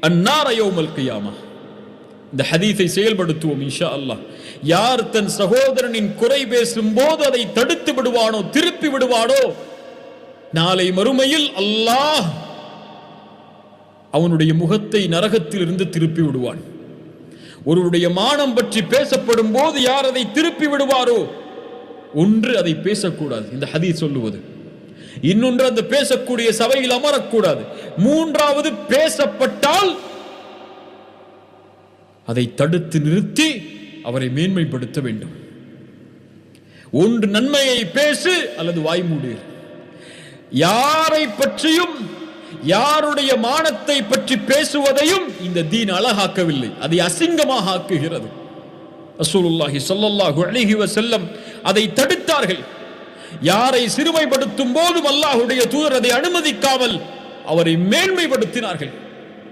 அன்னார யௌமல் கியாமா. இந்த ஹதீஸை செயல்படுத்துவோம் இன்ஷா அல்லாஹ். யார் தன் சகோதரனின் குறை பேசும்போது அதை தடுத்து விடுவானோ, திருப்பி விடுவானோ, நாளை மறுமையில் அல்லாஹ் அவனுடைய முகத்தை நரகத்தில் இருந்து திருப்பி விடுவான். ஒருவருடைய மானம் பற்றி பேசப்படும் போது யார் அதை திருப்பி விடுவாரோ, ஒன்று அதை பேசக்கூடாது, இந்த ஹதீஸ் சொல்லுவது. இன்னொன்று அந்த பேசக்கூடிய சபையில் அமரக்கூடாது. மூன்றாவது, பேசப்பட்டால் அதை தடுத்து நிறுத்தி அவரை மேன்மைப்படுத்த வேண்டும். ஒன்று நன்மையை பேசு அல்லது வாய்மூடு. யாரை பற்றியும் யாருடைய மானத்தை பற்றி பேசுவதையும் இந்த தீன் அழகாக்கவில்லை, அதை அசிங்கமாக ஆக்குகிறது. ரசூலுல்லாஹி ஸல்லல்லாஹு அலைஹி வஸல்லம் அதை தடுத்தார்கள். யாரை சிறுமைப்படுத்தும் போதும் அல்லாஹ்வுடைய தூதர் அதை அனுமதிக்காமல் அவரை மேன்மைப்படுத்தினார்கள்.